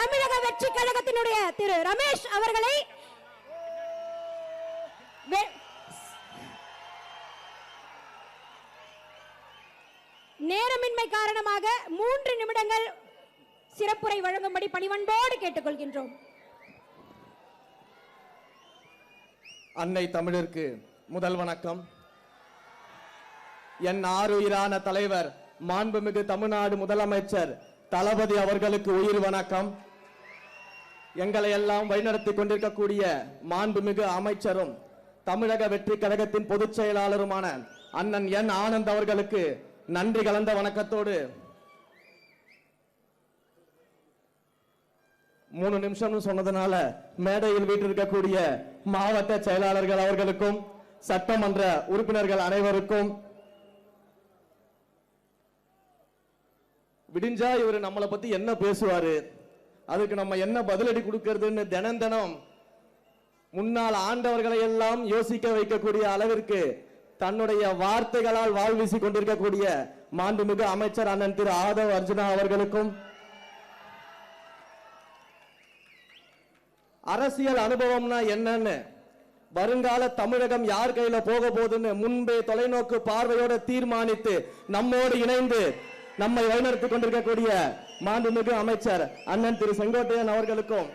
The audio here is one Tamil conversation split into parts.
தமிழக வெற்றி கழகத்தினுடைய திரு ரமேஷ் அவர்களை நேரமின்மை காரணமாக 3 நிமிடங்கள் சிறப்புரை வழங்கும்படி பணிவன்போடு கேட்டுக்கொள்கின்றோம். அன்னை தமிழருக்கு முதல் வணக்கம். என் ஆருயிரான தலைவர் மாண்புமிகு தமிழ்நாடு முதலமைச்சர் தளபதி அவர்களுக்கு உயிர் வணக்கம். எங்களை எல்லாம் வழிநடத்தி கொண்டிருக்கக்கூடிய மாண்புமிகு அமைச்சரும் தமிழக வெற்றி கழகத்தின் பொதுச் செயலாளருமான அண்ணன் என் ஆனந்த் அவர்களுக்கு நன்றி கலந்த வணக்கத்தோடு 3 நிமிஷம் சொன்னதுனால மேடையில் வீட்டிருக்கக்கூடிய மாவட்ட செயலாளர்கள் அவர்களுக்கும் சட்டமன்ற உறுப்பினர்கள் அனைவருக்கும், விடிஞ்சா இவர் நம்மளை பத்தி என்ன பேசுவாரு, அதுக்கு நம்ம என்ன பதிலடி கொடுக்கிறதுன்னு தினம் முன்னால் ஆண்டவர்களை எல்லாம் யோசிக்க வைக்கக்கூடிய அளவிற்கு தன்னுடைய வார்த்தைகளால் வாழ்வீசி கொண்டிருக்கக்கூடிய மாண்புமிகு அமைச்சர் அண்ணன் திரு ஆதவ் அர்ஜுனா அவர்களுக்கும், அரசியல் அனுபவம்னா என்னன்னு, வருங்கால தமிழகம் யார் கையில போக போகுதுன்னு முன்பே தொலைநோக்கு பார்வையோட தீர்மானித்து நம்மோடு இணைந்து நம்மை வழிநடத்திக் கொண்டிருக்கக்கூடிய மாண்புமிகு அமைச்சர் அண்ணன் திரு செங்கோட்டையன் அவர்களுக்கும்,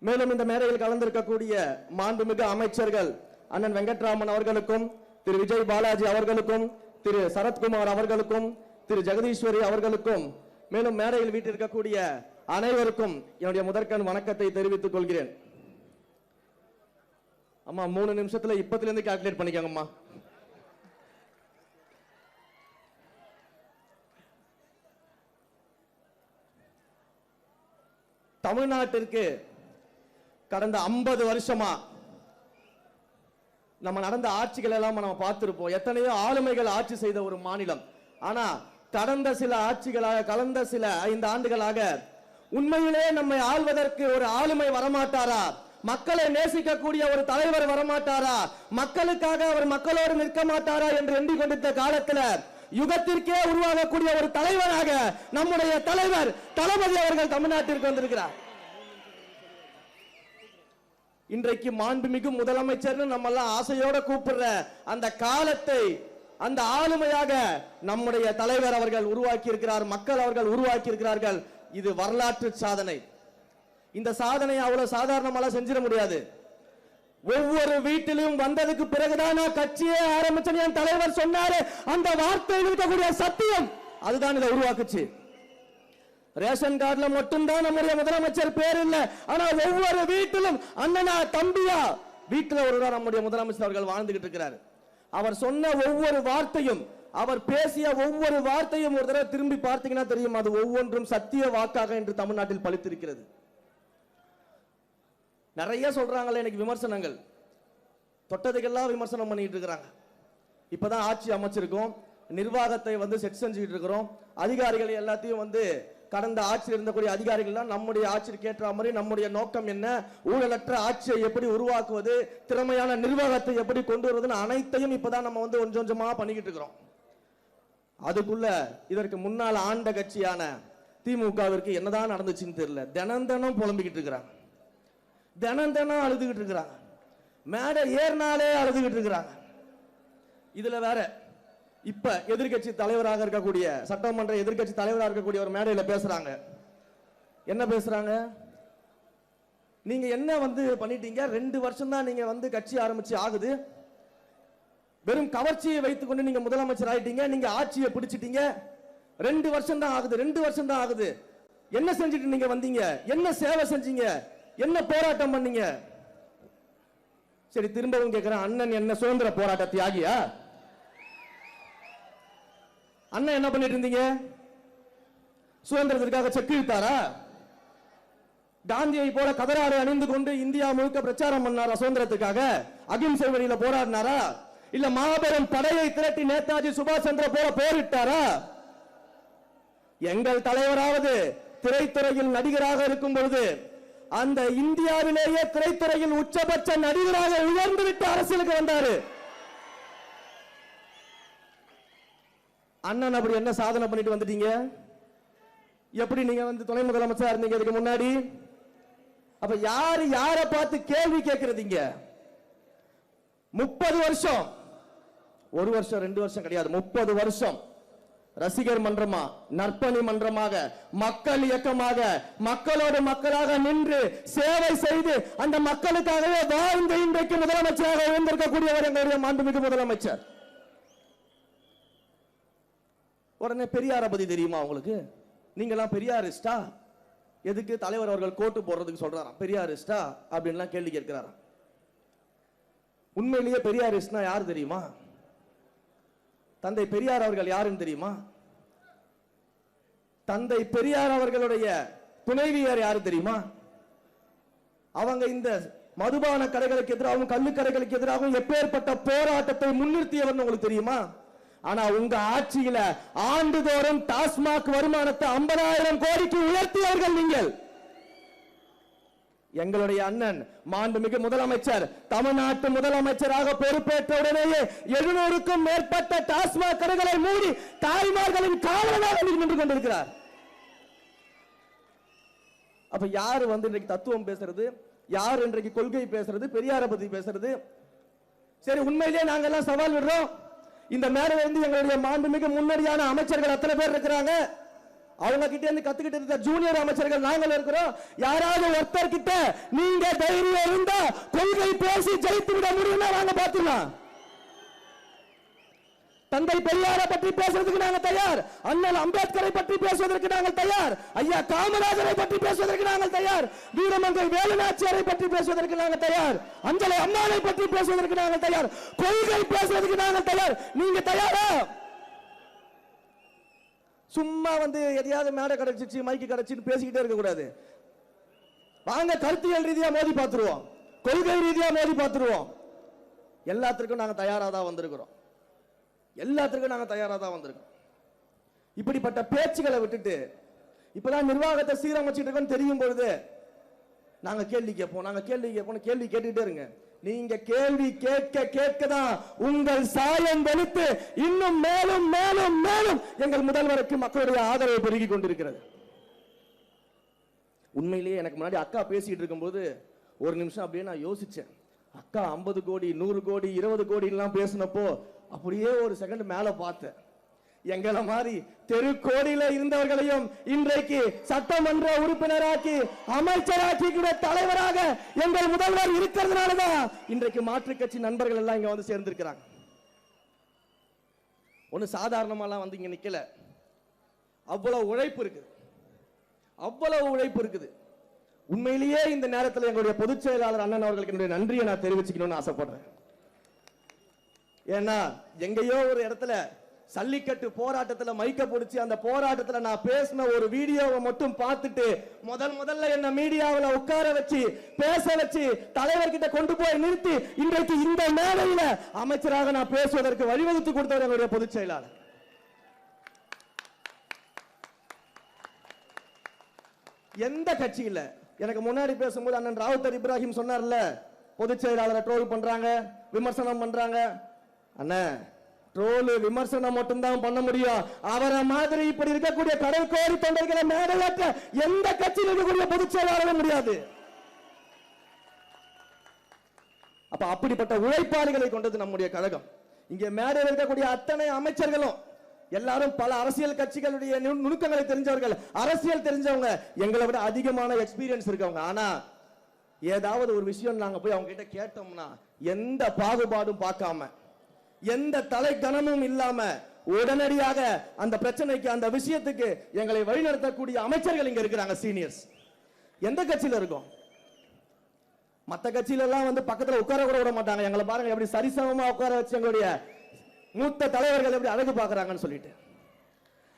மேலும் இந்த மேடையில் கலந்திருக்கக்கூடிய மாண்புமிகு அமைச்சர்கள் அண்ணன் வெங்கட்ராமன் அவர்களுக்கும், திரு விஜய் பாலாஜி அவர்களுக்கும், திரு சரத்குமார் அவர்களுக்கும், திரு ஜெகதீஸ்வரி அவர்களுக்கும், மேலும் மேடையில் வீட்டிருக்கக்கூடிய அனைவருக்கும் என்னுடைய முதற்கண் வணக்கத்தை தெரிவித்துக் கொள்கிறேன். அம்மா 3 நிமிஷத்துல இப்பத்திலிருந்து கால்குலேட் பண்ணிக்கோங்கம்மா. தமிழ்நாட்டிற்கு கடந்த 50 வருஷமா நம்ம நடந்த ஆட்சிகள் எல்லாம் நம்ம பார்த்திருப்போம். எத்தனையோ ஆளுமைகள் ஆட்சி செய்த ஒரு மாநிலம். ஆனா கடந்த சில ஆட்சிகளாக, கடந்த சில 5 ஆண்டுகளாக உண்மையிலே நம்மை ஆள்வதற்கு ஒரு ஆளுமை வரமாட்டாரா, மக்களை நேசிக்கக்கூடிய ஒரு தலைவர் வரமாட்டாரா, மக்களுக்காக அவர் மக்களோடு நிற்க மாட்டாரா என்று எண்ணிக்கொண்டிருந்த காலத்தில் யுகத்திற்கே உருவாகக்கூடிய ஒரு தலைவராக நம்முடைய தலைவர் தளபதி அவர்கள் தமிழ்நாட்டிற்கு வந்திருக்கிறார். இன்றைக்கு மாண்புமிகு முதலமைச்சர் நம்ம எல்லாம் ஆசையோட கூப்பிடுற அந்த காலத்தை, அந்த ஆளுமையாக நம்முடைய தலைவர் அவர்கள் உருவாக்கி இருக்கிறார், மக்கள் அவர்கள் உருவாக்கி இருக்கிறார்கள். இது வரலாற்று சாதனை. இந்த சாதனை அவ்வளவு சாதாரணமாக செஞ்சிட முடியாது. ஒவ்வொரு வீட்டிலும் வந்ததுக்கு பிறகுதான் கட்சியே ஆரம்பிச்ச தலைவர் சொன்னாரு. அந்த வார்த்தையில் இருக்கக்கூடிய சத்தியம் அதுதான் இதை உருவாக்குச்சு. ரேஷன் கார்டுல மட்டும்தான் நம்முடைய முதலமைச்சர் பேர் இல்ல, ஆனா ஒவ்வொரு வீட்டிலும் அண்ணனா தம்பியா வீட்டில் ஒருவர் நம்முடைய முதலமைச்சர் அவர்கள் வாழ்ந்துகிட்டு இருக்கிறார். அவர் சொன்ன ஒவ்வொரு வார்த்தையும், அவர் பேசிய ஒவ்வொரு வார்த்தையும் ஒரு தடவை திரும்பி பார்த்தீங்கன்னா தெரியும், அது ஒவ்வொன்றும் சத்திய வாக்காக என்று தமிழ்நாட்டில் பலித்திருக்கிறது. நிறைய சொல்றாங்களே இன்னைக்கு விமர்சனங்கள், தொட்டதுக்கெல்லாம் விமர்சனம் பண்ணிட்டு இருக்கிறாங்க. இப்பதான் ஆட்சி அமைச்சிருக்கோம், நிர்வாகத்தை செட் செஞ்சுட்டு இருக்கிறோம், அதிகாரிகளை எல்லாத்தையும் கடந்த ஆட்சியில் இருந்தக்கூடிய அதிகாரிகள் நம்முடைய ஆட்சிக்கு ஏற்ற மாதிரி நம்முடைய நோக்கம் என்ன, ஊழலற்ற ஆட்சியை எப்படி உருவாக்குவது, திறமையான நிர்வாகத்தை எப்படி கொண்டு வருவதுன்னு அனைத்தையும் இப்பதான் நம்ம கொஞ்சம் கொஞ்சமா பண்ணிக்கிட்டு இருக்கிறோம். அதுக்குள்ள இதற்கு முன்னால் ஆண்ட கட்சியான திமுகவிற்கு என்னதான் நடந்துச்சுன்னு தெரியல. தினம் புலம்பிக்கிட்டு இருக்கிறாங்க, தினம் அழுதுகிட்டு இருக்கிறாங்க, மேடை ஏறினாலே அழுதுகிட்டு இருக்கிறாங்க. இதுல வேற இப்ப எதிர்கட்சி தலைவராக இருக்கக்கூடிய, சட்டமன்ற எதிர்கட்சி தலைவராக இருக்கக்கூடிய ஒரு மேடையில் பேசுறாங்க. என்ன பேசுறாங்க? நீங்க என்ன பண்ணிட்டீங்க, 2 வருஷம் தான் நீங்க கட்சி ஆரம்பிச்சு ஆகுது, வெறும் கவர்ச்சியை வைத்துக் கொண்டு நீங்க முதலமைச்சர் ஆயிட்டீங்க, நீங்க ஆட்சியை பிடிச்சிட்டீங்க, 2 வருஷம் தான் ஆகுது, 2 வருஷம் தான் ஆகுது, என்ன செஞ்சுட்டு நீங்க வந்தீங்க, என்ன சேவை செஞ்சீங்க, என்ன போராட்டம் பண்ணீங்க? சரி, திரும்பவும் கேட்கிறேன், அண்ணன் என்ன சுதந்திர போராட்ட தியாகியா? அண்ணன் என்ன பண்ணிட்டு இருந்தீங்க? சுதந்திரத்திற்காக செக்கு இழுத்தாரா? காந்தியை போல கதராடை அணிந்து கொண்டு இந்தியா முழுக்க பிரச்சாரம் பண்ணாரா? சுதந்திரத்துக்காக அகிம்சை வழியில போராடினாரா? இல்ல மாபெரும் படையை திரட்டி நேதாஜி சுபாஷ் சந்திர போல போரிட்டாரா? எங்கள் தலைவராவது திரைத்துறையில் நடிகராக இருக்கும் பொழுது அந்த இந்தியாவிலேயே திரைத்துறையில் உச்சபட்ச நடிகராக உயர்ந்து விட்டு அரசியலுக்கு வந்தாரு. அண்ணன் அப்படி என்ன சாதனை பண்ணிட்டு வந்துட்டீங்க? எப்படி நீங்க வந்து துணை முதலமைச்சரா இருந்தீங்க இதுக்கு முன்னாடி? அப்ப யாரு யாரை பார்த்து கேள்வி கேட்கறதீங்க? 30 வருஷம், ஒரு வருஷம் 2 வருஷம் கிடையாது, 30 வருஷம் ரசிகர் மன்றமா, நற்பணி மன்றமாக, மக்கள் இயக்கமாக, மக்களோடு மக்களாக நின்று சேவை செய்து அந்த மக்களுக்காகவே வாழ்ந்து இன்றைக்கு முதலமைச்சராக இருந்திருக்கக்கூடியவர் எங்களுடைய மாண்புமிகு முதலமைச்சர். உடனே பெரியாரை பத்தி தெரியுமா உங்களுக்கு? நீங்களாம் பெரியாரிஸ்டா? எதுக்கு தலைவர் அவர்கள் கோட்டு போடுறதுக்கு சொல்றாராம் பெரியாரிஸ்டா அப்படின்லாம் கேள்வி கேட்கிறாராம். உண்மையிலேயே பெரியாரிஸ்ட்னா யார் தெரியுமா? தந்தை பெரியார் அவர்கள் யாருன்னு தெரியுமா? தந்தை பெரியார் அவர்களுடைய துணைவியார் யாரு தெரியுமா? அவங்க இந்த மதுபான கடைகளுக்கு எதிராகவும் கள்ளுக்கடைகளுக்கு எதிராகவும் எப்பேற்பட்ட போராட்டத்தை முன்னிறுத்தியவர் உங்களுக்கு தெரியுமா? ஆனா உங்க ஆட்சியில ஆண்டுதோறும் டாஸ்மாக் வருமானத்தை 50,000 கோடிக்கு உயர்த்தியவர்கள் நீங்கள். எங்களுடைய அண்ணன் மாண்புமிகு முதலமைச்சர் தமிழ்நாட்டு முதலமைச்சராக பொறுப்பேற்ற உடனேயே 700க்கும் மேற்பட்ட டாஸ்மாக் கடைகளை மூடி தாய்மார்களின் காவலாக நின்று கொண்டிருக்கிறார். அப்ப யாரு வந்து இன்றைக்கு தத்துவம் பேசுறது, யார் இன்றைக்கு கொள்கை பேசுறது, பெரியாரை பத்தி பேசுறது? சரி, உண்மையிலேயே நாங்க எல்லாம் சவால் விடுறோம். இந்த மேடையில இருந்து எங்களுடைய மாண்புமிகு முன்னணியான அமைச்சர்கள் அத்தனை பேர் இருக்கிறாங்க. அவங்க கிட்ட இருந்து கத்துக்கிட்டு இருந்த ஜூனியர் அமைச்சர்கள் நாங்கள் இருக்கிறோம். யாராவது ஒருத்தர் கிட்ட நீங்க தைரியம் இருந்தா கொள்கை பேசி ஜெயித்து விட முடியும்னா நாங்க பாத்துக்கலாம். தந்தை பெரியாரை பற்றி பேசுறதுக்கு நாங்க தயார். அண்ணல் அம்பேத்கரை பற்றி பேசுவதற்கு நாங்கள் தயார். ஐயா காமராஜரை பற்றி பேசுவதற்கு நாங்கள் தயார். வீரமங்கை வேலுநாச்சியாரை பற்றி பேசுவதற்கு நாங்கள் தயார். அஞ்சலை அம்மாவை பற்றி பேசுவதற்கு நாங்கள் தயார். கொள்கை பேசுவதற்கு நாங்கள் தயார். நீங்க தயாரா? சும்மா வந்து எதையாவது மேடை கிடைச்சிச்சு, மைக்கு கிடைச்சின்னு பேசிக்கிட்டே இருக்க கூடாது. வாங்க கருத்தியல் ரீதியா மோதி பார்த்துருவோம், கொள்கை ரீதியா மோதி பார்த்துருவோம். எல்லாத்திற்கும் நாங்க தயாரா தான் வந்திருக்கிறோம். எல்லாத்திற்கும் நாங்க தயாரா தான் வந்திருக்கோம். இப்படிப்பட்ட பேச்சுகளை விட்டுட்டு இப்பதான் நிர்வாகத்தை சீரமைச்சிட்டு இருக்கோம் தெரியும் பொழுது நாங்க கேள்வி கேட்போம், நாங்க கேள்வி கேட்போம். கேள்வி கேட்டுட்டே இருங்க. நீங்க கேள்வி கேட்க கேட்கதான் உங்கள் சாயம் வெளுத்து இன்னும் மேலும் மேலும் மேலும் எங்கள் முதல்வருக்கு மக்களுடைய ஆதரவு பெருகி கொண்டிருக்கிறது. உண்மையிலேயே எனக்கு முன்னாடி அக்கா பேசிட்டு இருக்கும்போது ஒரு நிமிஷம் அப்படியே நான் யோசிச்சேன். அக்கா 50 கோடி 100 கோடி 20 கோடி எல்லாம் பேசினப்போ அப்படியே ஒரு செகண்ட் மேல பார்த்தேன். எங்களை மாதிரி தெருக்கோடியில இருந்தவர்களையும் இன்றைக்கு சட்டமன்ற உறுப்பினராக்கி அமைச்சராக்கி தலைவராக எங்கள் முதல்வர் இருக்கிறதுனாலதான் இன்றைக்கு மாற்றுக் கட்சி நண்பர்கள் எல்லாம் இங்க வந்து சேர்ந்திருக்கிறாங்க. ஒண்ணு சாதாரணமாலாம் வந்து இங்க நிக்கல. அவ்வளவு உழைப்பு இருக்குது, அவ்வளவு உழைப்பு இருக்குது. உண்மையிலேயே இந்த நேரத்தில் எங்களுடைய பொதுச் செயலாளர் அண்ணன் அவர்களுக்கு என்னுடைய நன்றியை நான் தெரிவிச்சுக்கணும்னு ஆசைப்படுறேன். ஏன்னா எங்கேயோ ஒரு இடத்துல சல்லிக்கட்டு போராட்டத்தில் மைக்க பிடிச்சி அந்த போராட்டத்தில் நான் பேசின ஒரு வீடியோவை மட்டும் பார்த்துட்டு முதல்ல என்ன மீடியாவில் உட்கார வச்சு பேச வச்சு தலைவர்கிட்ட கொண்டு போய் நிறுத்தி இன்றைக்கு இந்த மேடையில் அமைச்சராக நான் பேசுவதற்கு வழிவகுத்து கொடுத்தவர் என்னுடைய பொதுச் செயலாளர். எந்த கட்சியில எனக்கு முன்னாடி பேசும்போது அண்ணன் ராவுத்தர் இப்ராஹிம் சொன்னார்ல, பொதுச் செயலாளரை ட்ரோல் பண்றாங்க, விமர்சனம் பண்றாங்க. அண்ணன் ட்ரோல் விமர்சனம் மட்டும் தான் பண்ண முடியும். அவரை மாதிரி இப்படி இருக்கக்கூடிய கடல் கோரி தொண்டர்களை மேடையாற்ற எந்த கட்சியில் இருக்கக்கூடிய பொதுச் செயலாளரும் முடியாது. அப்ப அப்படிப்பட்ட உழைப்பாளிகளை கொண்டது நம்முடைய கழகம். இங்கே மேடையில் இருக்கக்கூடிய அத்தனை அமைச்சர்களும் எல்லாரும் பல அரசியல் கட்சிகளுடைய நுணுக்கங்களை தெரிஞ்சவர்கள், அரசியல் தெரிஞ்சவங்க, எங்களை விட அதிகமான எக்ஸ்பீரியன்ஸ் இருக்கவங்க. ஆனா ஏதாவது ஒரு விஷயம் நாங்க போய் அவங்க கிட்ட கேட்டோம்னா எந்த பாகுபாடும் பார்க்காம எந்த தலை கனமும் இல்லாம உடனடியாக அந்த பிரச்சனைக்கு அந்த விஷயத்துக்கு எங்களை வழிநடத்தக்கூடிய அமைச்சர்கள் இங்க இருக்கிறாங்க, சீனியர்ஸ். எந்த கட்சியில இருக்கும்? மற்ற கட்சியில எல்லாம் வந்து பக்கத்துல உட்கார கூட விட மாட்டாங்க. எங்களை பாருங்க எப்படி சரிசமமா உட்கார வச்சு எங்களுடைய மூத்த தலைவர்கள் எப்படி அழகு பார்க்கறாங்கன்னு சொல்லிட்டு.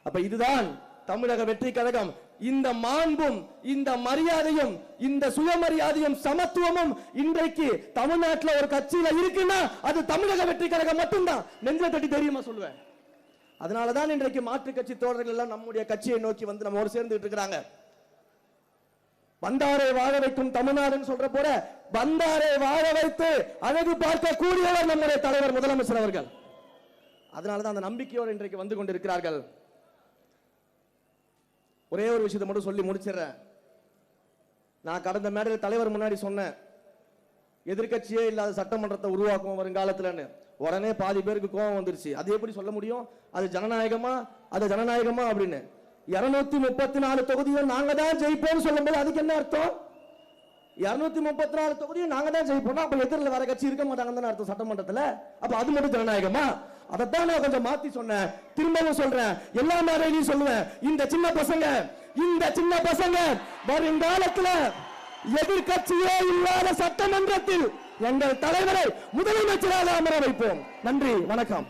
அப்ப இதுதான் தமிழக வெற்றி கழகம். இந்த மாண்பும் இந்த மரியாதையும் இந்த சுயமரியாதையும் சமத்துவமும் இன்றைக்கு தமிழ்நாட்டில் ஒரு கட்சியில இருக்குன்னா அது தமிழக வெற்றி கழகம் மட்டும்தான். நெஞ்ச தட்டி தெரியுமா சொல்லுவேன். அதனாலதான் இன்றைக்கு மாற்றுக் கட்சி தோழர்கள் எல்லாம் நம்முடைய கட்சியை நோக்கி வந்து நம்மோடு சேர்ந்துட்டு இருக்கிறாங்க. வந்தாரை வாழ வைக்கும் தமிழ்நாடுன்னு சொல்ற போல வந்தாரை வாழ வைத்து அழகு பார்க்க கூடியவர் நம்முடைய தலைவர் முதலமைச்சர் அவர்கள். அதனாலதான் அந்த நம்பிக்கையோடு இன்றைக்கு வந்து கொண்டிருக்கிறார்கள். ஒரே ஒரு விஷயத்தை மட்டும் சொல்லி முடிச்சிடறேன். நான் கடந்த மேடையில் தலைவர் முன்னாடி சொன்னேன், எதிர்க்கட்சியே இல்லாத சட்டமன்றத்தை உருவாக்குவோம் வருங்காலத்துலன்னு. உடனே பாதி பேருக்கு கோபம் வந்துருச்சு. அது எப்படி சொல்ல முடியும்? அது ஜனநாயகமா அப்படின்னு. 234 தொகுதியும் நாங்க தான் ஜெயிப்போம்னு சொல்லும்போது அதுக்கு என்ன அர்த்தம்? 234 தொகுதியும் நாங்க தான் ஜெயிப்போம், அப்ப எதிரில் வேற கட்சி இருக்க மாட்டாங்கன்னு அர்த்தம் சட்டமன்றத்துல. அப்ப அது மட்டும் ஜனநாயகமா? அதைத்தான் நான் கொஞ்சம் மாத்தி சொன்னேன். திரும்பவும் சொல்றேன், எல்லா மேடையிலையும் சொல்லுவேன், இந்த சின்ன பசங்க வருங்காலத்துல எதிர்கட்சியே இல்லாத சட்டமன்றத்தில் எங்கள் தலைவரை முதலமைச்சராக அமர வைப்போம். நன்றி, வணக்கம்.